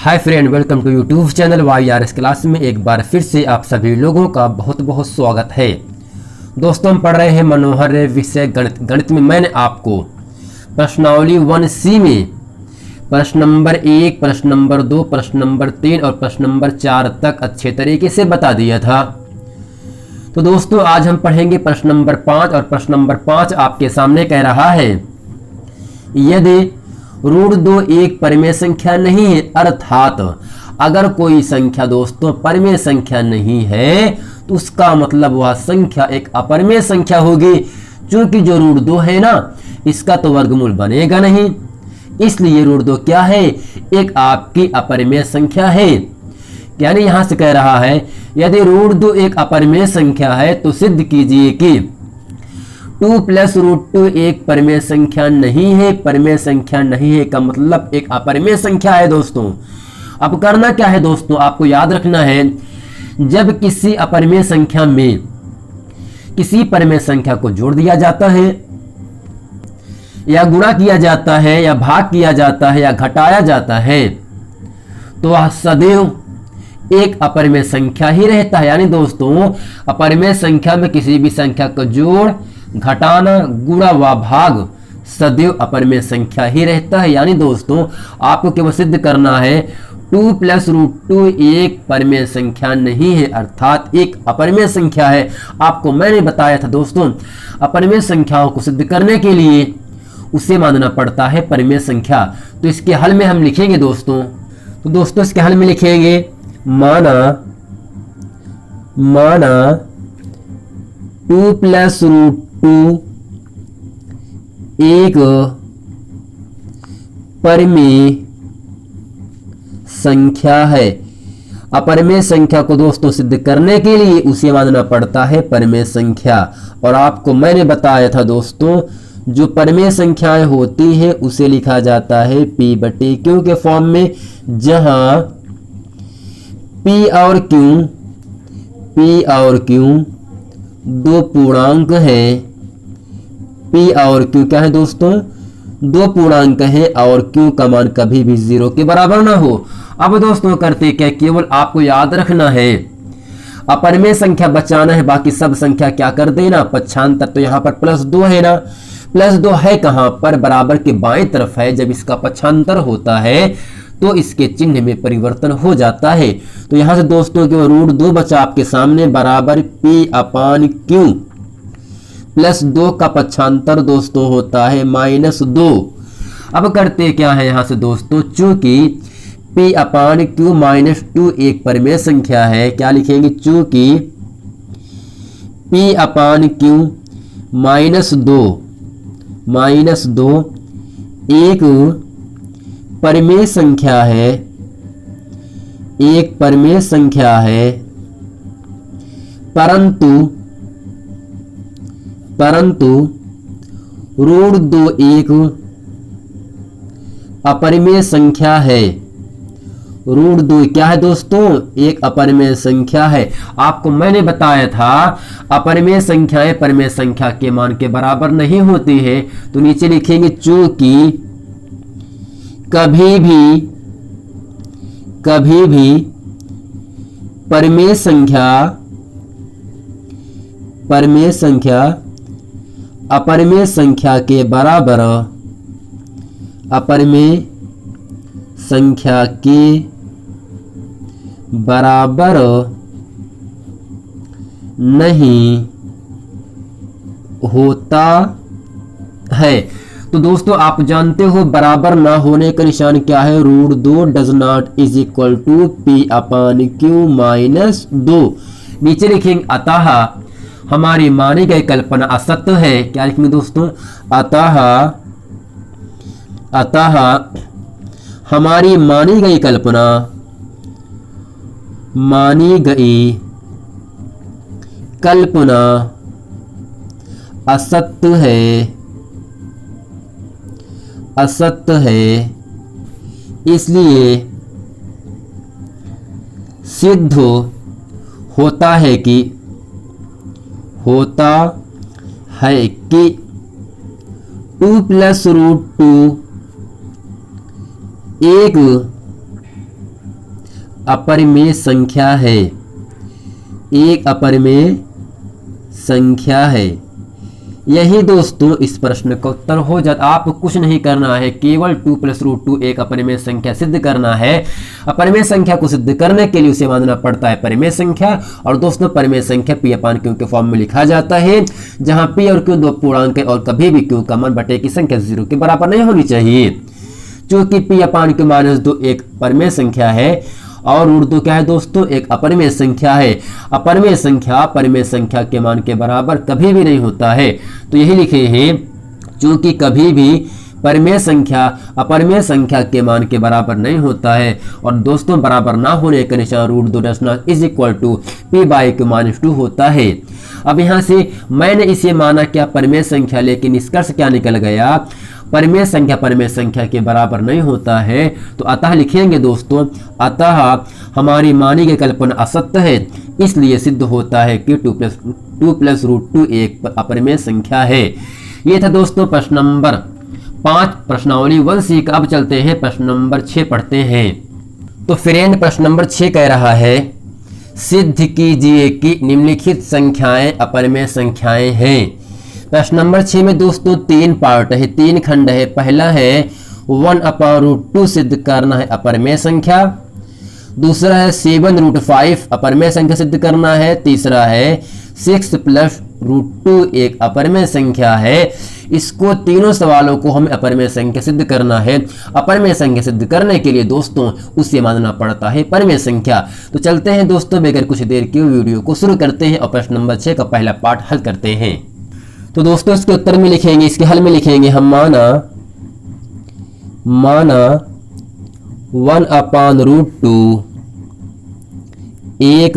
Hi friend, welcome to YouTube channel YRS class में एक बार फिर से आप सभी लोगों का बहुत बहुत स्वागत है। दोस्तों, हम पढ़ रहे हैं मनोहर विषय गणित में मैंने आपको प्रश्नावली 1C में प्रश्न नंबर 1, प्रश्न नंबर 2, प्रश्न नंबर 3 और प्रश्न नंबर 4 तक अच्छे तरीके से बता दिया था। तो दोस्तों, आज हम पढ़ेंगे प्रश्न नंबर 5 और प्रश्न नंबर 5 आपके सामने कह रहा है, यदि √2 एक परिमेय संख्या नहीं है, अर्थात अगर कोई संख्या दोस्तों परिमेय संख्या नहीं है तो उसका मतलब वह संख्या एक अपरिमेय संख्या होगी। क्योंकि जो √2 है ना, इसका तो वर्गमूल बनेगा नहीं, इसलिए √2 क्या है, एक आपकी अपरिमेय संख्या है। यानी यहां से कह रहा है, यदि √2 एक अपरिमेय संख्या है तो सिद्ध कीजिए कि 2 + √2 एक परिमेय संख्या नहीं है। परिमेय संख्या नहीं है का मतलब एक अपरिमेय संख्या है दोस्तों। अब करना क्या है दोस्तों, आपको याद रखना है, जब किसी अपरिमेय संख्या में किसी परिमेय संख्या को जोड़ दिया जाता है या गुणा किया जाता है या भाग किया जाता है या घटाया जाता है तो वह सदैव एक अपरिमेय संख्या ही रहता है। यानी दोस्तों, अपरिमेय संख्या में किसी भी संख्या का जोड़, घटाना, गुणा व भाग सदैव अपरिमेय संख्या ही रहता है। यानी दोस्तों, आपको केवल सिद्ध करना है 2 + √2 एक परिमेय संख्या नहीं है, अर्थात एक अपरिमेय संख्या है। आपको मैंने बताया था दोस्तों, अपरिमेय संख्याओं को सिद्ध करने के लिए उसे मानना पड़ता है परिमेय संख्या। तो इसके हल में हम लिखेंगे दोस्तों, तो दोस्तों इसके हल में लिखेंगे माना 2 + √2 एक परिमेय संख्या है। अपरिमेय संख्या को दोस्तों सिद्ध करने के लिए उसे मानना पड़ता है परिमेय संख्या। और आपको मैंने बताया था दोस्तों, जो परिमेय संख्याएं होती हैं उसे लिखा जाता है P/Q के फॉर्म में, जहां P और Q दो पूर्णांक है। P और Q क्या है दोस्तों, दो पूर्णांक है और Q का मान कभी भी 0 के बराबर ना हो। अब दोस्तों करते क्या, केवल आपको याद रखना है, अपरिमेय संख्या बचाना है, बाकी सब संख्या क्या कर देना, पक्षांतर। तो यहाँ पर +2 है ना, +2 है कहाँ पर, बराबर के बाएं तरफ है। जब इसका पक्षांतर होता है तो इसके चिन्ह में परिवर्तन हो जाता है। तो यहां से दोस्तों केवल √2 बचा आपके सामने, बराबर P/Q +2 का पक्षांतर दोस्तों होता है -2। अब करते क्या है यहाँ से दोस्तों, चूंकि P/Q -2 एक परिमेय संख्या है, क्या लिखेंगे, चूंकि P/Q -2 एक परिमेय संख्या है, एक परिमेय संख्या है, परंतु √2 एक अपरिमेय संख्या है। √2 क्या है दोस्तों, एक अपरिमेय संख्या है। आपको मैंने बताया था, अपरिमेय संख्याएं परिमेय संख्या के मान के बराबर नहीं होती है। तो नीचे लिखेंगे, चूंकि कभी भी परिमेय संख्या अपरिमेय संख्या के बराबर, अपरिमेय संख्या के बराबर नहीं होता है। तो दोस्तों आप जानते हो, बराबर ना होने का निशान क्या है, √2 does not is equal to P/Q -2। नीचे लिखेंगे, अतः हमारी मानी गई कल्पना असत्य है। क्या लिखेंगे दोस्तों, अतः हमारी मानी गई कल्पना असत्य है, इसलिए सिद्ध होता है कि 2 + √2 एक अपरिमेय संख्या है, एक अपरिमेय संख्या है। यही दोस्तों इस प्रश्न का उत्तर हो जाता। आपको कुछ नहीं करना है, केवल 2 + √2 एक अपरिमेय संख्या सिद्ध करना है। अपरिमेय संख्या को सिद्ध करने के लिए उसे मानना पड़ता है परिमेय संख्या। और दोस्तों परिमेय संख्या p/q के फॉर्म में लिखा जाता है, जहां p और q दो पूर्णांक है और कभी भी q का मान बटे की संख्या 0 के बराबर नहीं होनी चाहिए। चूंकि p/q - 2 एक परिमेय संख्या है और √2 क्या है दोस्तों, एक अपरिमेय संख्या है। अपरिमेय संख्या परिमेय संख्या के मान के बराबर कभी भी नहीं होता है। तो यही लिखे हैं, चूंकि कभी भी परिमेय संख्या अपरिमेय संख्या के मान के बराबर नहीं होता है। और दोस्तों बराबर ना होने का निशान √2 = p/q - 2 होता है। अब यहाँ से मैंने इसे माना क्या परिमेय संख्या, लेकिन निष्कर्ष क्या निकल गया, परिमेय संख्या के बराबर नहीं होता है। तो अतः लिखेंगे दोस्तों, अतः हमारी मानी गई कल्पना असत्य है, इसलिए सिद्ध होता है कि 2 + √2 एक अपरिमेय संख्या है। ये था दोस्तों प्रश्न नंबर 5 प्रश्नावली 1C का। अब चलते हैं प्रश्न नंबर 6 पढ़ते हैं। तो फ्रेंड प्रश्न नंबर 6 कह रहा है, सिद्ध कीजिए कि निम्नलिखित संख्याएं अपरिमेय संख्याएं हैं। प्रश्न नंबर 6 में दोस्तों 3 पार्ट है, 3 खंड है। पहला है 1/√2 सिद्ध करना है अपरिमेय संख्या। दूसरा है 7√5 अपरिमेय संख्या सिद्ध करना है। तीसरा है 6 + √2 एक अपरिमेय संख्या है। इसको तीनों सवालों को हमें अपरिमेय संख्या सिद्ध करना है। अपरिमेय संख्या सिद्ध करने के लिए दोस्तों उसे मानना पड़ता है परिमेय संख्या। तो चलते हैं दोस्तों, बगैर कुछ देर के वीडियो को शुरू करते हैं और प्रश्न नंबर 6 का पहला पार्ट हल करते हैं। तो दोस्तों इसके उत्तर में लिखेंगे, इसके हल में लिखेंगे हम माना 1/√2 एक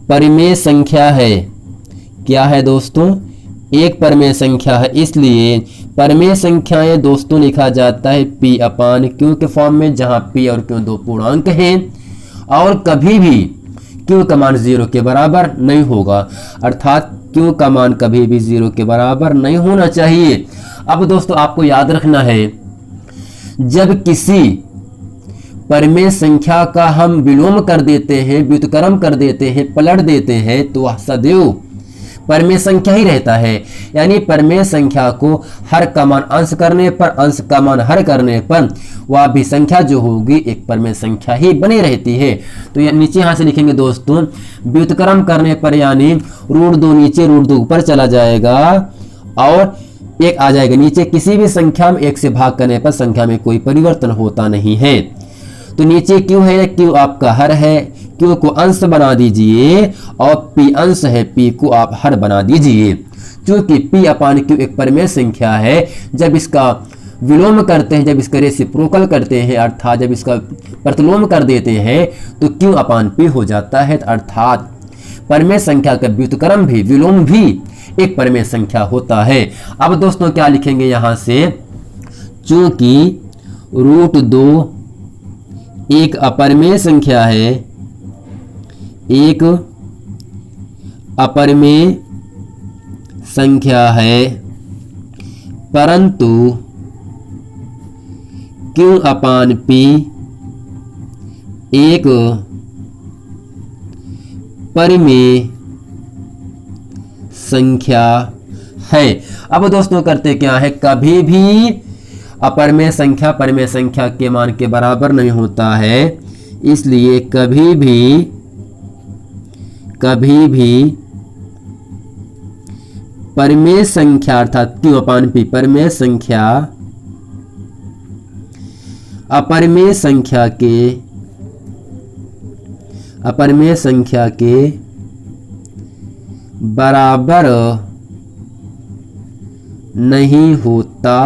परिमेय संख्या है। क्या है दोस्तों, एक परिमेय संख्या है। इसलिए परिमेय संख्याएं दोस्तों लिखा जाता है p/q के फॉर्म में, जहां p और q दो पूर्णांक हैं और कभी भी q का मान 0 के बराबर नहीं होगा, अर्थात q का मान कभी भी 0 के बराबर नहीं होना चाहिए। अब दोस्तों आपको याद रखना है, जब किसी परिमेय संख्या का हम विलोम कर देते हैं, व्युत्क्रम कर देते हैं, पलट देते हैं, तो वह सदैव परिमेय संख्या ही रहता है। यानी परिमेय संख्या को हर का मान अंश करने पर, अंश का मान हर करने पर वह भी संख्या जो होगी एक परिमेय संख्या ही बनी रहती है। तो ये नीचे यहाँ से लिखेंगे दोस्तों, व्युत्क्रम करने पर यानी √2 नीचे √2 ऊपर चला जाएगा और 1 आ जाएगा नीचे। किसी भी संख्या में 1 से भाग करने पर संख्या में कोई परिवर्तन होता नहीं है। तो नीचे q है, q आपका हर है, q को अंश बना दीजिए और p अंश है, p को आप हर बना दीजिए। क्योंकि p/q एक परिमेय संख्या है, जब इसका विलोम करते हैं, जब इसका रेसिप्रोकल करते हैं, अर्थात जब इसका प्रतिलोम कर देते हैं तो q/p हो जाता है। अर्थात परिमेय संख्या का व्युत्क्रम भी, विलोम भी एक परिमेय संख्या होता है। अब दोस्तों क्या लिखेंगे यहाँ से, चूंकि √2 एक अपरिमेय संख्या है, एक अपरिमेय संख्या है, परंतु q/p एक परिमेय संख्या है। अब दोस्तों करते क्या है, कभी भी अपरिमेय संख्या परिमेय संख्या के मान के बराबर नहीं होता है, इसलिए कभी भी परिमेय संख्या अर्थात q/p परिमेय संख्या अपरिमेय संख्या के बराबर नहीं होता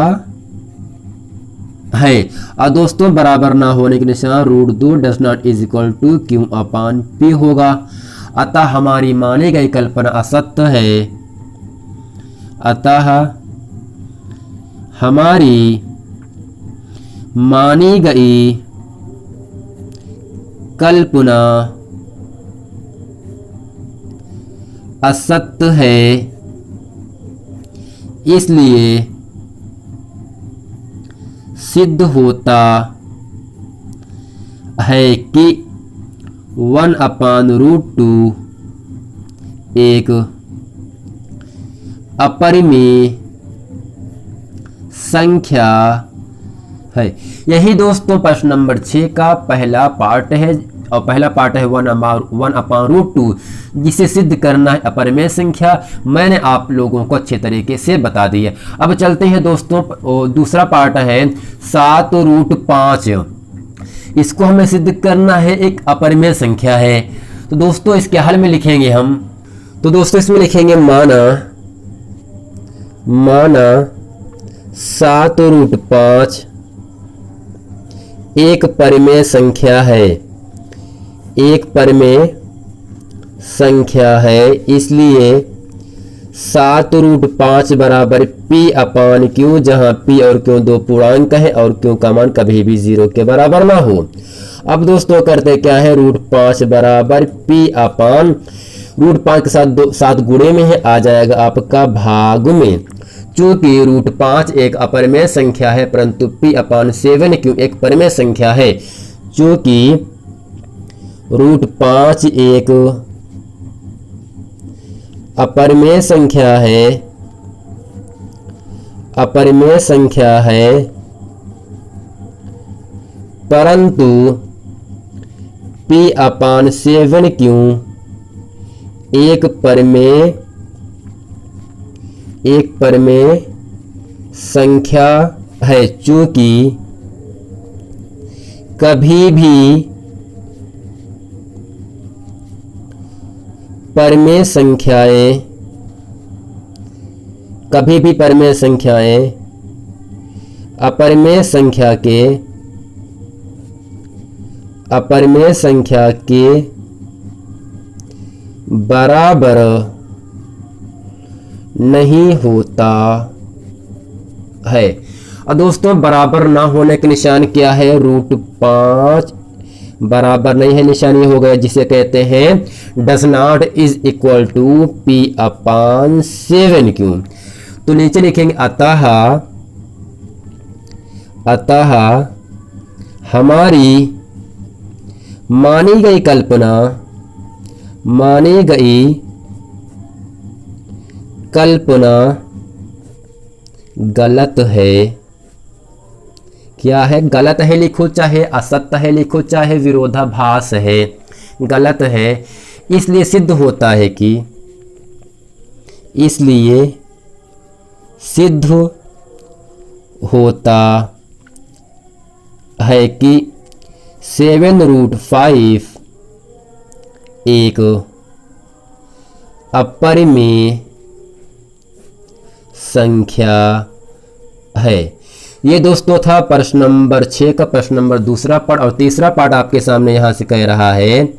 है। और दोस्तों बराबर ना होने के निशान √2 = q/p होगा। अतः हमारी मानी गई कल्पना असत्य है। अतः हमारी मानी गई कल्पना असत्य है, इसलिए सिद्ध होता है कि 1/√2 एक अपरिमेय संख्या है। यही दोस्तों प्रश्न नंबर 6 का पहला पार्ट है, और पहला पार्ट है 1/√2, जिसे सिद्ध करना है अपरिमेय संख्या। मैंने आप लोगों को अच्छे तरीके से बता दिया। अब चलते हैं दोस्तों, दूसरा पार्ट है 7√5। इसको हमें सिद्ध करना है, एक अपरिमेय संख्या है। तो दोस्तों इसके हल में लिखेंगे हम, तो दोस्तों इसमें लिखेंगे माना 7√5 एक परिमेय संख्या है, एक परिमेय संख्या है, इसलिए 7√5 बराबर p/q, जहां p और q दो पूर्णांक है और q का मान कभी भी 0 के बराबर ना हो। अब दोस्तों करते क्या है, √5 बराबर p/√5 के साथ 7 गुणे में है, आ जाएगा आपका भाग में। चूंकि √5 एक अपरिमेय संख्या है, परंतु p/7 एक परिमेय संख्या है। चूंकि √5 एक अपरिमेय संख्या है, अपरिमेय संख्या है, परंतु p/7 एक परिमेय संख्या है। चूंकि कभी भी परिमेय संख्याएं अपरिमेय संख्या के बराबर नहीं होता है। और दोस्तों बराबर ना होने के निशान क्या है, √5 बराबर नहीं है, निशानी हो गया जिसे कहते हैं does not is equal to p/7q। तो नीचे लिखेंगे अतः हमारी मानी गई कल्पना गलत है। क्या है, गलत है लिखो, चाहे असत्य है लिखो, चाहे विरोधाभास है, गलत है। इसलिए सिद्ध होता है कि 7√5 एक अपरिमेय संख्या है। ये दोस्तों था प्रश्न नंबर 6 का प्रश्न नंबर दूसरा पार्ट। और तीसरा पार्ट आपके सामने यहां से कह रहा है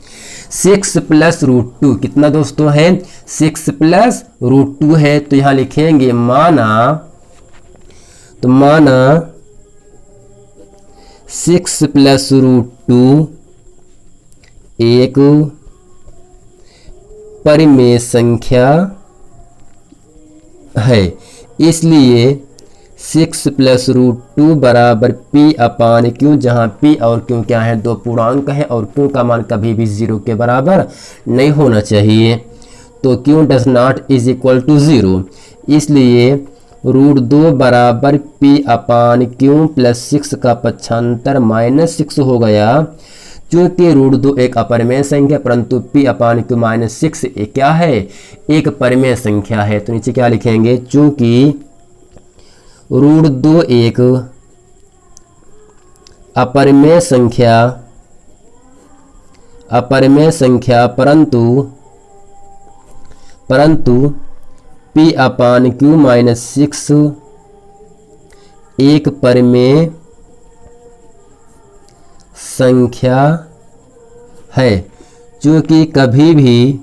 6 + √2 कितना दोस्तों है, 6 + √2 है। तो यहां लिखेंगे माना 6 + √2 एक परिमेय संख्या है, इसलिए 6 + √2 बराबर p/q, जहां p और q क्या है, दो पूर्णांक है और q का मान कभी भी 0 के बराबर नहीं होना चाहिए। तो q does not is equal to 0, इसलिए √2 बराबर p/q + 6 का पक्षांतर -6 हो गया। चूंकि √2 एक अपरिमेय संख्या परंतु p/q -6 क्या है, एक परिमेय संख्या है। तो नीचे क्या लिखेंगे, चूंकि √2 एक अपरिमेय संख्या परंतु p/q -6 एक परिमेय संख्या है। चूंकि कभी भी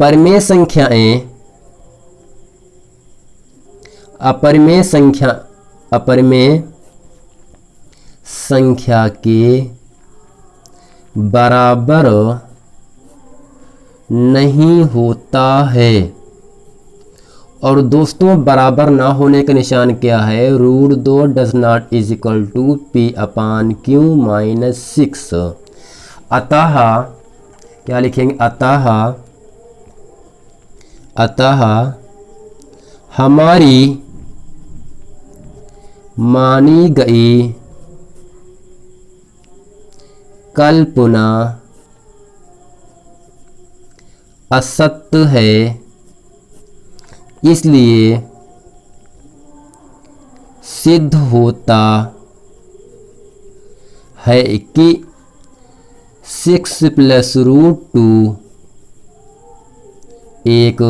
परिमेय अपरिमेय संख्या के बराबर नहीं होता है, और दोस्तों बराबर ना होने का निशान क्या है, √2 does not is equal to P/Q -6। अतः क्या लिखेंगे, अतः हमारी मानी गई कल्पना असत्य है, इसलिए सिद्ध होता है कि 6 + √2 एक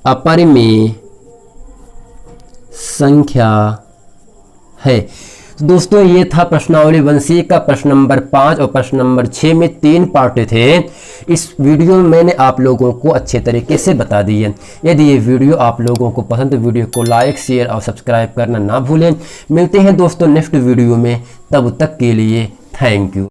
अपरिमेय संख्या है। दोस्तों ये था प्रश्नावली 1C का प्रश्न नंबर 5 और प्रश्न नंबर 6 में 3 पार्ट थे। इस वीडियो में मैंने आप लोगों को अच्छे तरीके से बता दी है। यदि ये वीडियो आप लोगों को पसंद, वीडियो को लाइक, शेयर और सब्सक्राइब करना ना भूलें। मिलते हैं दोस्तों नेक्स्ट वीडियो में, तब तक के लिए थैंक यू।